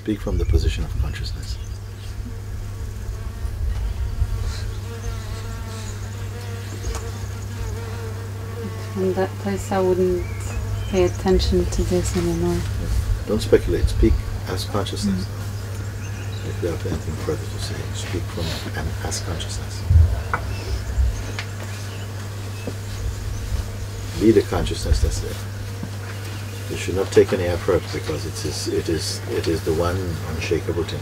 speak from the position of consciousness. In that place I wouldn't pay attention to this anymore. Don't speculate, speak as consciousness. If you have anything further to say, speak from and as consciousness. Be the consciousness that's there. You should not take any effort because it is the one unshakable thing,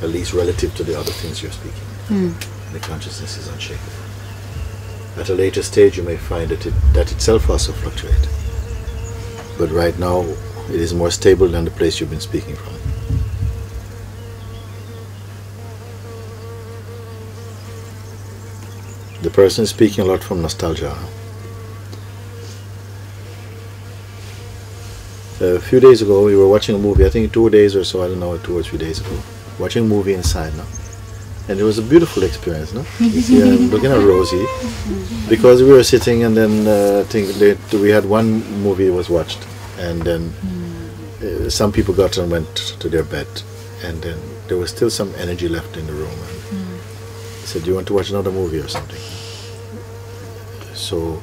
at least relative to the other things you're speaking. The consciousness is unshakable. At a later stage you may find that itself also fluctuates. But right now it is more stable than the place you've been speaking from. The person is speaking a lot from nostalgia. A few days ago we were watching a movie, I think 2 days or so, I don't know, 2 or 3 days ago, watching a movie inside now. And it was a beautiful experience, no? You see, I'm looking at Rosie, because we were sitting and then I think we had one movie was watched, and then some people got and went to their bed, and then there was still some energy left in the room. And he said, "Do you want to watch another movie or something?" So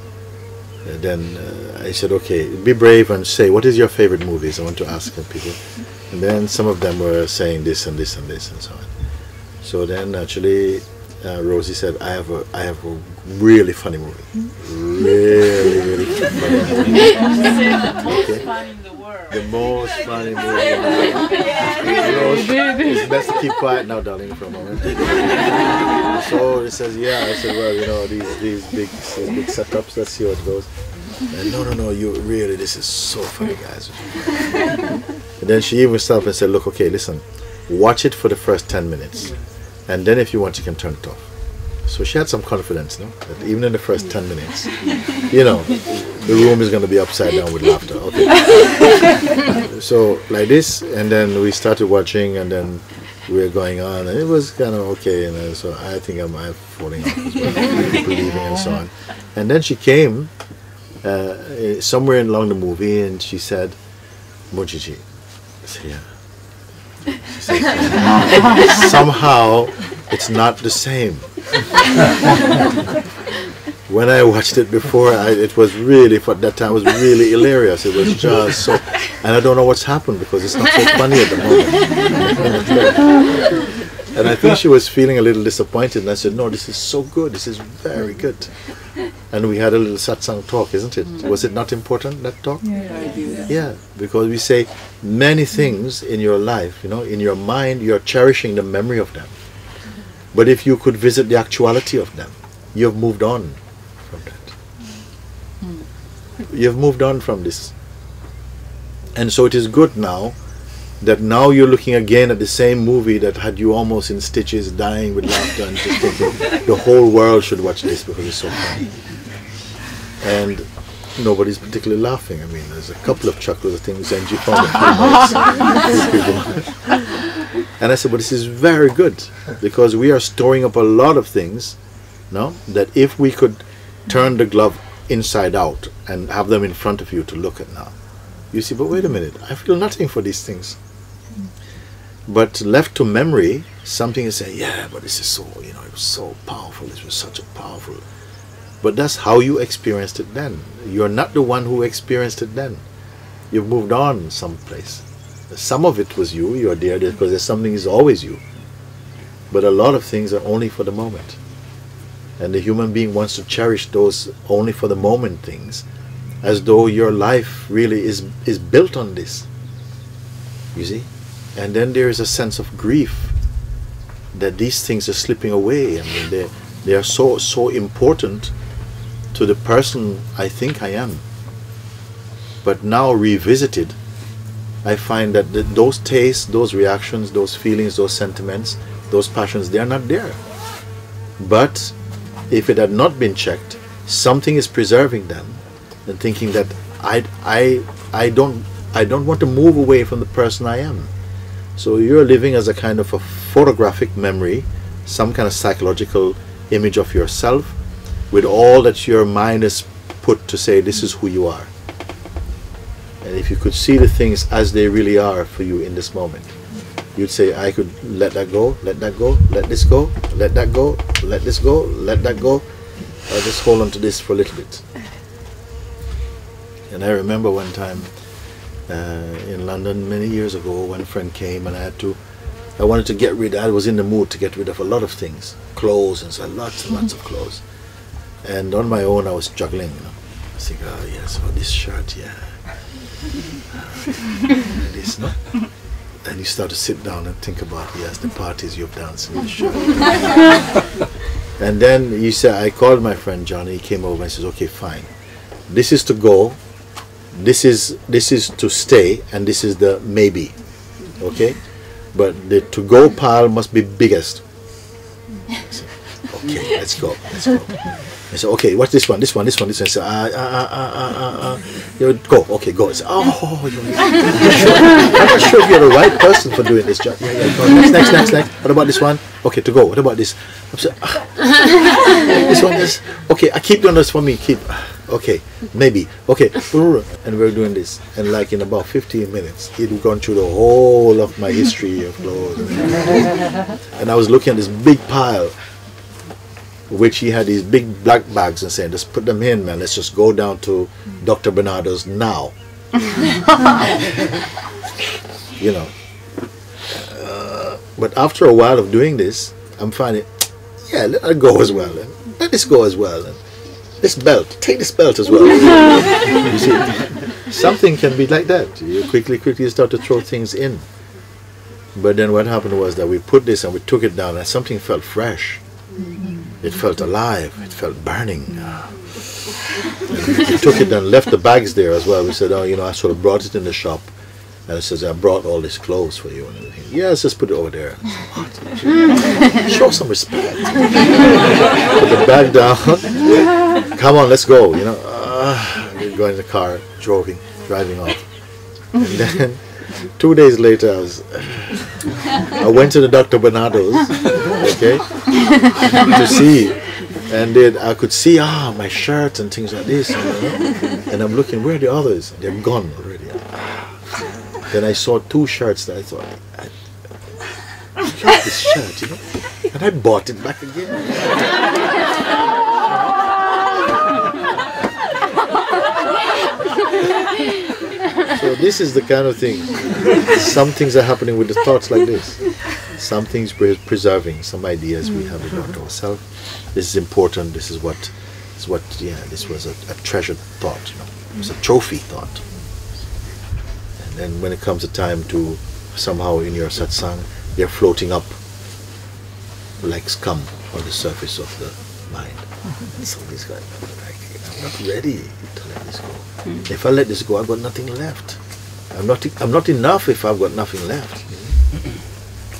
then I said, "Okay, be brave and say, what is your favorite movies?" I want to ask people. And then some of them were saying this and this and this and so on. So then actually Rosie said, I have a really funny movie. Really funny movie. Okay. The most funny movie. It's best to keep quiet now, darling, for a moment. So he says, yeah. I said, well, you know, these big setups, let's see how it goes. And no, you really, this is so funny, guys. And then she even stopped and said, look, okay, listen, watch it for the first 10 minutes. And then if you want, you can turn it off. So she had some confidence, no? That even in the first 10 minutes, you know, the room is going to be upside down with laughter. Okay. So like this, and then we started watching, and then we were going on, and it was kind of okay. And so I think I'm falling off as well, people leaving and so on. And then she came somewhere along the movie, and she said, "Mooji." I said, yeah. She said, somehow it's not the same. When I watched it before, it was really, for that time, it was really hilarious. It was just so, and I don't know what's happened because it's not so funny at the moment. And I think she was feeling a little disappointed, and I said, no, this is so good, this is very good. And we had a little satsang talk, isn't it? Was it not important, that talk? Yeah, because we say many things in your life, you know, in your mind, you're cherishing the memory of them. But if you could visit the actuality of them, you have moved on from that. You have moved on from this. And so it is good now that now you're looking again at the same movie that had you almost in stitches, dying with laughter, and just thinking the whole world should watch this because it's so funny. And nobody's particularly laughing. I mean, there's a couple of chuckles, I think Zenji found a few people. And I said, but this is very good because we are storing up a lot of things, no? That if we could turn the glove inside out and have them in front of you to look at now, you see, but wait a minute, I feel nothing for these things. But left to memory, something is saying, yeah, but this is so, you know, it was so powerful, this was such a powerful. But that's how you experienced it then. You're not the one who experienced it then. You've moved on someplace. Some of it was you, you're there because there's something is always you. But a lot of things are only for the moment. And the human being wants to cherish those only for the moment things, as though your life really is built on this. You see? And then there is a sense of grief that these things are slipping away. I mean, they are so important to the person I think I am. But now revisited, I find that those tastes, those reactions, those feelings, those sentiments, those passions, they are not there. But if it had not been checked, something is preserving them and thinking that I don't want to move away from the person I am. So you're living as a kind of a photographic memory, some kind of psychological image of yourself with all that your mind has put to say this is who you are. And if you could see the things as they really are for you in this moment, you'd say, I could let that go, let that go, let this go, let that go, let this go, let that go. I'll just hold on to this for a little bit. And I remember one time in London many years ago, one friend came and I wanted to get rid, I was in the mood to get rid of a lot of things, clothes and so lots and lots of clothes. And on my own I was juggling, you know. I think, oh yes, oh this shirt, yeah. This, no? And you start to sit down and think about, yes, the parties you've danced in this shirt. And then you said, I called my friend Johnny, he came over and says, okay, fine. This is to go, this is to stay, and this is the maybe. Okay? But the to go pile must be biggest. I said, okay, let's go. I said, okay, what's this one? This one. I said, you go, okay, go. I said, oh, I'm not sure if you're the right person for doing this job. Yeah, go. Next. What about this one? Okay, to go. What about this? I said, this one is, okay, I keep doing this for me, okay, maybe, okay. And we're doing this. And like in about 15 minutes, he'd gone through the whole of my history of clothes. And I was looking at this big pile, which he had these big black bags and saying, just put them in, man, let's just go down to Dr. Bernardo's now. You know. But after a while of doing this, I'm finding, yeah, let that go as well. And let this go as well. And this belt, take this belt as well. You see, something can be like that. You quickly start to throw things in. But then what happened was that we put this and we took it down and something felt fresh. It felt alive. It felt burning. We took it and left the bags there as well. We said, oh, you know, I sort of brought it in the shop. And it says, I brought all these clothes for you and everything. Yes, just put it over there. I said, what? Show some respect. Put the bag down. Come on, let's go. You know, we go in the car, driving off. And then 2 days later, I went to the Dr. Bernardo's, okay, to see. And then I could see, my shirt and things like this. And I'm looking, where are the others? They're gone already. Then I saw 2 shirts that I thought, I like this shirt, you know, and I bought it back again. So this is the kind of thing. Some things are happening with the thoughts like this. Some things preserving, some ideas we have about ourselves. This is important. This was a treasured thought, you know. It was a trophy thought. And when it comes a time to somehow in your satsang, they're floating up like scum on the surface of the mind. And somebody's going, I'm not ready to let this go. If I let this go, I've got nothing left. I'm not enough if I've got nothing left. You know?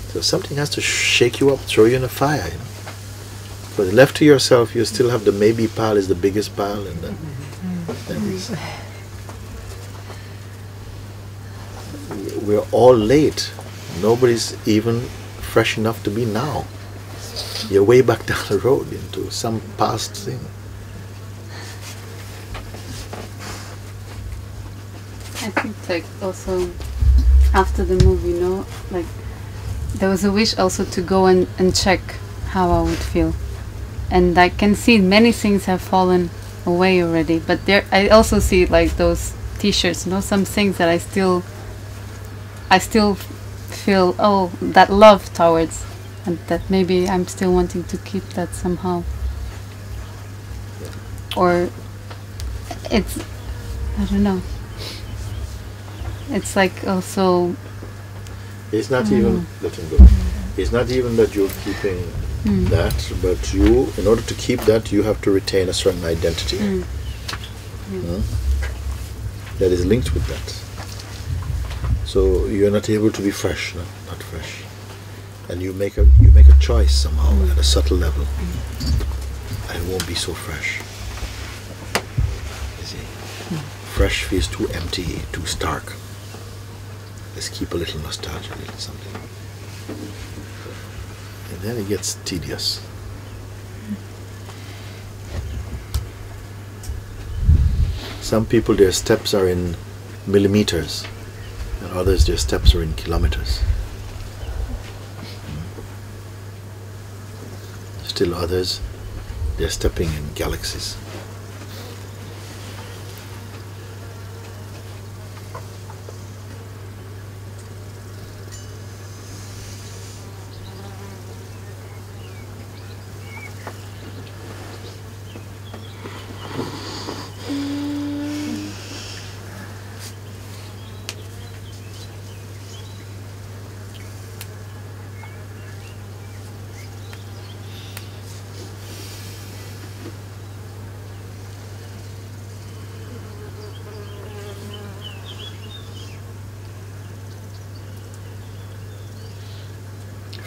So something has to shake you up, throw you in a fire. You know? But left to yourself, you still have the maybe pile is the biggest pile, and then we're all late. Nobody's even fresh enough to be now. You're way back down the road into some past thing. I think like also after the movie, you know, like there was a wish also to go and check how I would feel. And I can see many things have fallen away already, but there I also see like those t-shirts, you know, some things that I still feel, oh, that love towards, and that maybe I'm still wanting to keep that somehow. Or it's, I don't know. It's like also... It's not even, let him go. It's not even that you're keeping that, but you, in order to keep that, you have to retain a certain identity. That is linked with that. So you're not able to be fresh, no? Not fresh, and you make a choice somehow at a subtle level. I won't be so fresh. You see, fresh feels too empty, too stark. Let's keep a little nostalgia, a little something, and then it gets tedious. Some people, their steps are in millimeters. And others, their steps are in kilometers. still others, they're stepping in galaxies.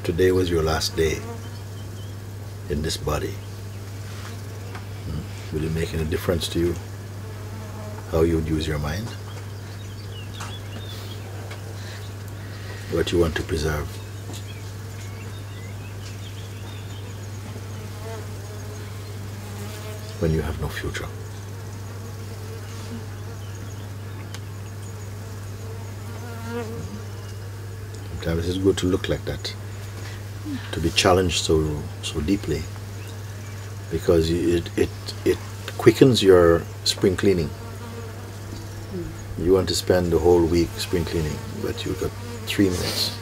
Today was your last day in this body. Will it make any difference to you how you would use your mind? What you want to preserve? When you have no future. Sometimes it's good to look like that, to be challenged so deeply, because it quickens your spring cleaning. You want to spend the whole week spring cleaning, but you've got 3 minutes.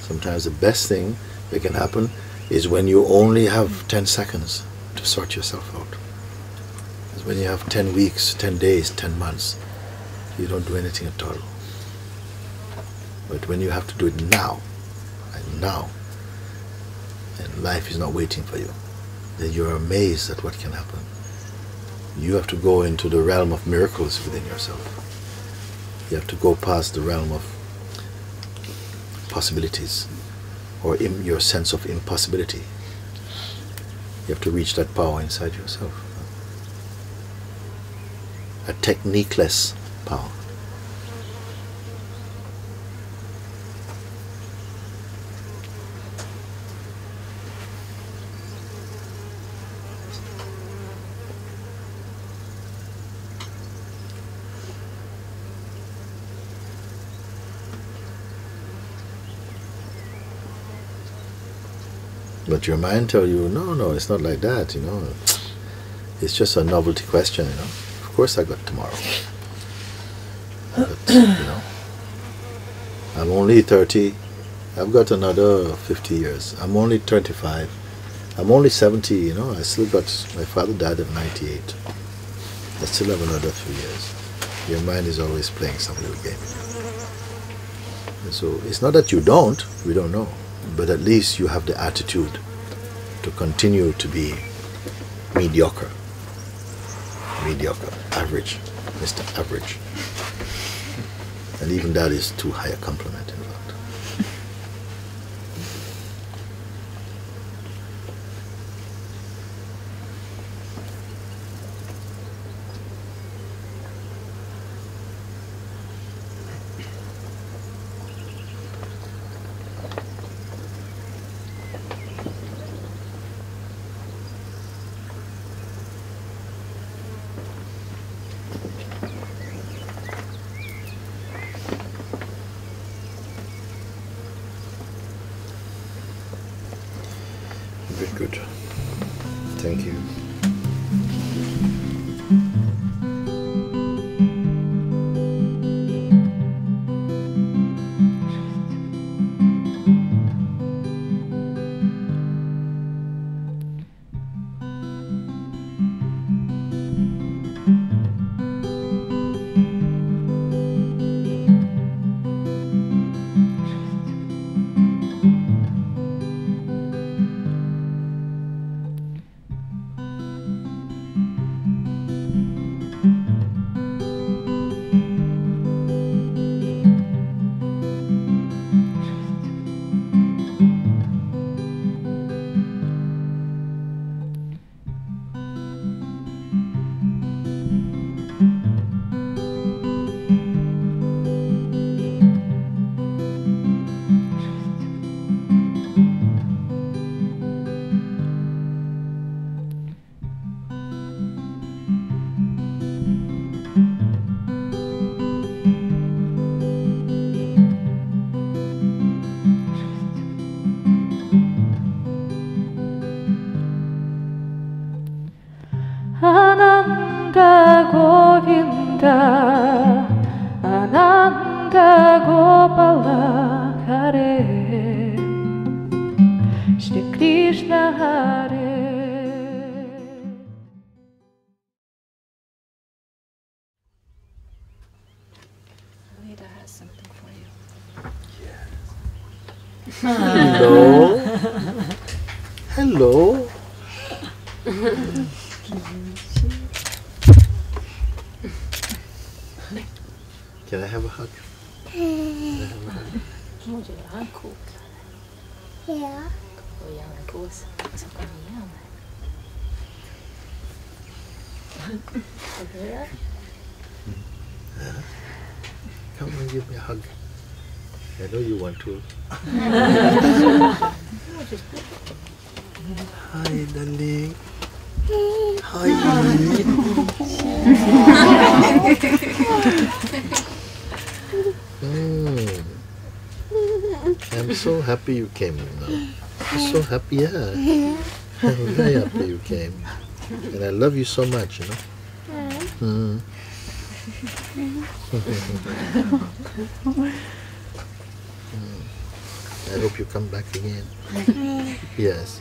Sometimes the best thing that can happen is when you only have 10 seconds to sort yourself out. It's when you have 10 weeks, 10 days, 10 months, you don't do anything at all. But when you have to do it now, and life is not waiting for you, then you're amazed at what can happen. You have to go into the realm of miracles within yourself. You have to go past the realm of possibilities, or your sense of impossibility. You have to reach that power inside yourself. A technique-less power. But your mind tells you, no, it's not like that, It's just a novelty question, Of course I got tomorrow. But, I'm only 30. I've got another 50 years. I'm only 25. I'm only 70, I still got, my father died at 98. I still have another few years. Your mind is always playing some little game. And so it's not that we don't know. But at least you have the attitude to continue to be mediocre, average, Mr. Average. And even that is too high a compliment, in fact. Good. Thank you. Gopala Hare, Shri Krishna Hare. Lita has something for you. Hello. Hello. Can I have a hug? Can I have a hug? Mooji là hát cool. Yeah. Cô giang là cô sao con gì không? Come on, give me a hug. I know you want to. Hi, darling. Hi. I'm so happy you came now. I'm so happy, yeah. I'm very happy you came. And I love you so much, you know. I hope you come back again. Yes.